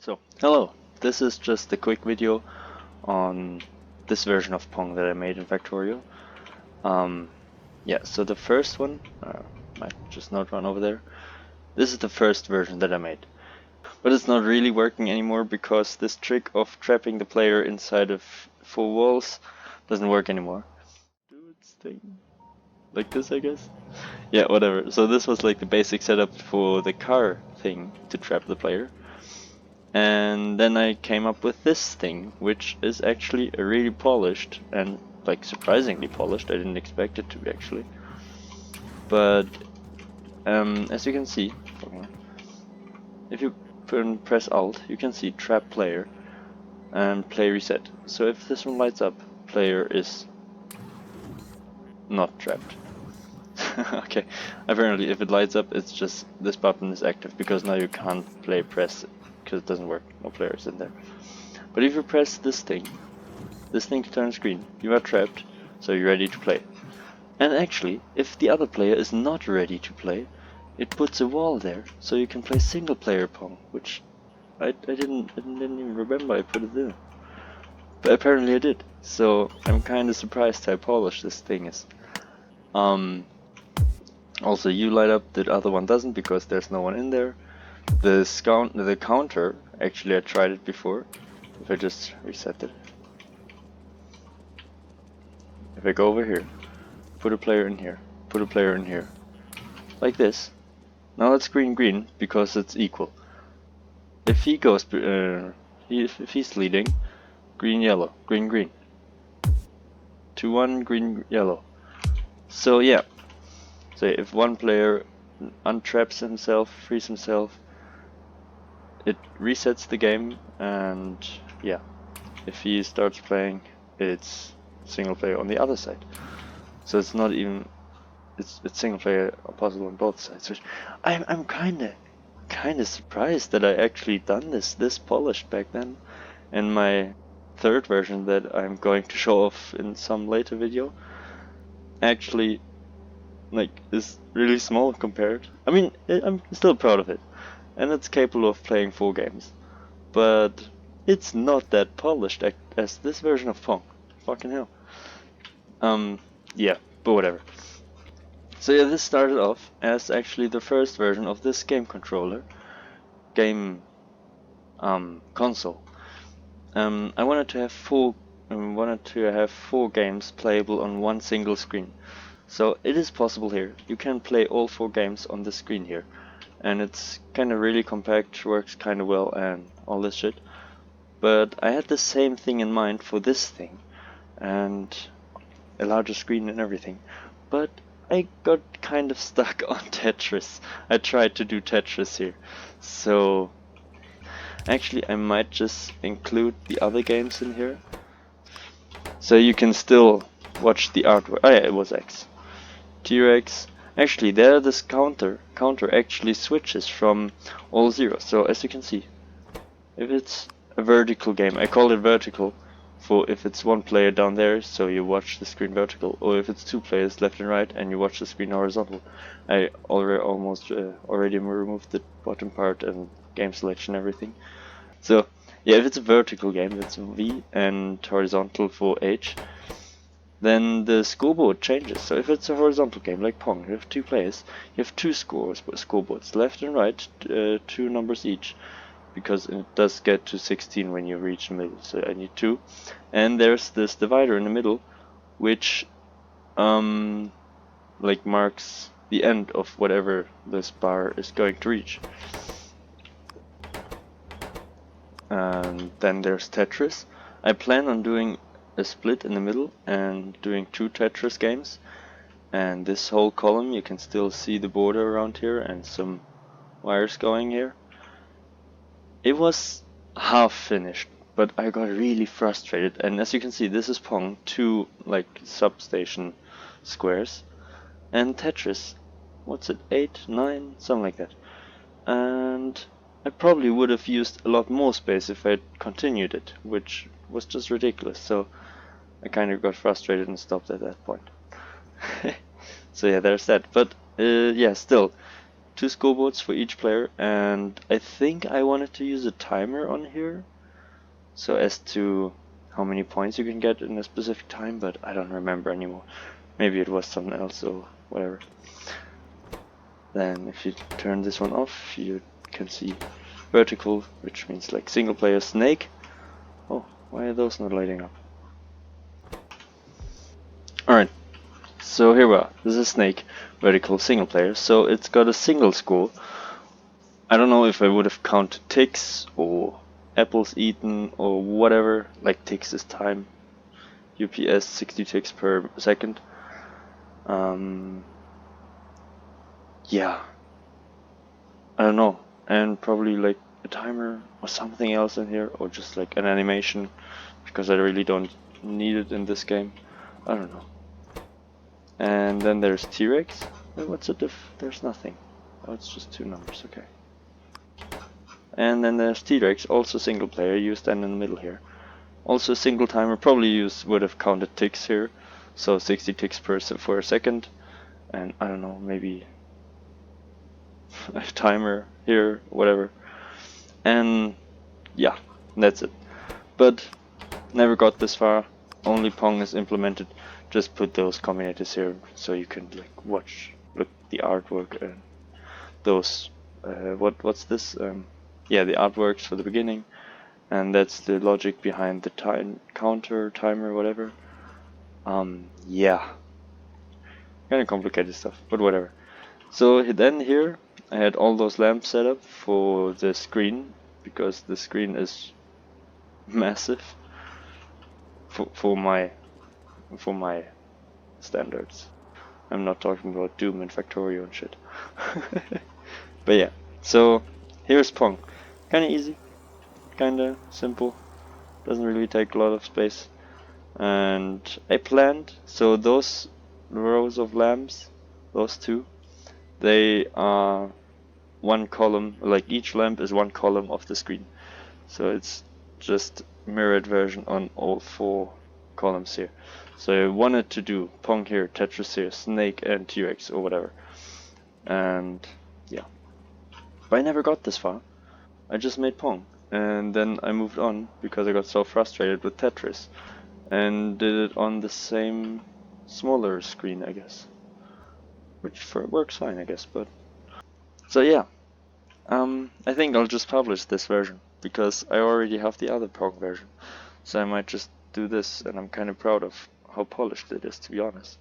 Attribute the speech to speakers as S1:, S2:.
S1: So, hello, this is just a quick video on this version of Pong that I made in Factorio. Yeah, so the first one, might just not run over there. This is the first version that I made. But it's not really working anymore because this trick of trapping the player inside of 4 walls doesn't work anymore. Do its thing. Like this, I guess? Yeah, whatever. So this was like the basic setup for the car thing to trap the player. And then I came up with this thing, which is actually really polished and like surprisingly polished. I didn't expect it to be actually. But as you can see, if you press Alt, you can see trap player and play reset. So if this one lights up, player is not trapped. Okay, apparently if it lights up, it's just this button is active because now you can't press it because it doesn't work. No players in there. But if you press this thing turns green. You are trapped, so you're ready to play. And actually, if the other player is not ready to play, it puts a wall there, so you can play single player Pong, which I didn't even remember I put it in. But apparently I did, so I'm kinda surprised how polished this thing is. Also you light up, the other one doesn't because there's no one in there. The counter, actually I tried it before. If I just reset it. If I go over here, put a player in here, put a player in here, like this. Now it's green green because it's equal. If he goes, if he's leading, green yellow, green green. 2-1, green yellow. So yeah, so if one player untraps himself, frees himself, it resets the game, and yeah, if he starts playing, it's single player on the other side. So it's not even. It's single player possible on both sides. Which I'm kinda surprised that I actually done this polished back then. And my third version that I'm going to show off in some later video actually like is really small compared. I mean, I'm still proud of it, and it's capable of playing 4 games, but it's not that polished as this version of Pong. Fucking hell. Yeah, but whatever. So yeah, this started off as actually the first version of this game controller, game console. I wanted to have 4 games playable on one single screen. So it is possible here. You can play all 4 games on the screen here, and it's kind of really compact, works kind of well, and all this shit. But I had the same thing in mind for this thing, and a larger screen and everything. But I got kind of stuck on Tetris. I tried to do Tetris here. So actually I might just include the other games in here. So you can still watch the artwork. Oh yeah, it was X. T-Rex. Actually there this counter actually switches from all zeros. So as you can see, if it's a vertical game, I call it vertical for if it's one player down there, so you watch the screen vertical, or if it's 2 players left and right and you watch the screen horizontal. I already removed the bottom part and game selection and everything. So yeah, if it's a vertical game, it's V, and horizontal for H, then the scoreboard changes. So if it's a horizontal game like Pong, you have 2 players, you have 2 scoreboards, left and right, 2 numbers each, because it does get to 16 when you reach the middle, so I need 2. And there's this divider in the middle, which like marks the end of whatever this bar is going to reach. And then there's Tetris. I plan on doing a split in the middle and doing 2 Tetris games. And this whole column, you can still see the border around here and some wires going here. It was half finished, but I got really frustrated, and as you can see, this is Pong, 2 like substation squares, and Tetris, what's it, 8, 9, something like that. And I probably would have used a lot more space if I continued it, which was just ridiculous, so I kind of got frustrated and stopped at that point. So yeah, there's that, but yeah, still, 2 scoreboards for each player, and I think I wanted to use a timer on here, so as to how many points you can get in a specific time, but I don't remember anymore. Maybe it was something else or whatever. Then if you turn this one off, you can see vertical, which means like single player snake. Oh, why are those not lighting up? Alright, so here we are. This is snake, vertical single player, so it's got a single score. I don't know if I would have counted ticks or apples eaten or whatever, like ticks is time, UPS 60 ticks per second. Yeah, I don't know, and probably like a timer or something else in here, or just like an animation, because I really don't need it in this game. I don't know. And then there's T-Rex. What's the diff? There's nothing. Oh, it's just 2 numbers, okay. And then there's T-Rex, also single player, you stand in the middle here. Also a single timer, probably you would have counted ticks here, so 60 ticks for a second, and I don't know, maybe a timer here, whatever. And yeah, that's it. But never got this far, only Pong is implemented. Just put those combinators here so you can like look the artwork and those what's this? Yeah, the artworks for the beginning, and that's the logic behind the counter, timer, whatever. Yeah, kind of complicated stuff, but whatever. So then here I had all those lamps set up for the screen, because the screen is massive for my standards. I'm not talking about Doom and Factorio and shit. But yeah, so here's Pong. Kinda easy, kinda simple, doesn't really take a lot of space. And I planned, so those rows of lamps, those 2, they are 1 column, like each lamp is 1 column of the screen. So it's just mirrored version on all 4 columns here. So I wanted to do Pong here, Tetris here, Snake and T-Rex or whatever. And yeah, but I never got this far. I just made Pong, and then I moved on because I got so frustrated with Tetris, and did it on the same smaller screen, I guess, which works fine, I guess. But so yeah, I think I'll just publish this version because I already have the other Pong version, so I might just do this, and I'm kind of proud of how polished it is, to be honest.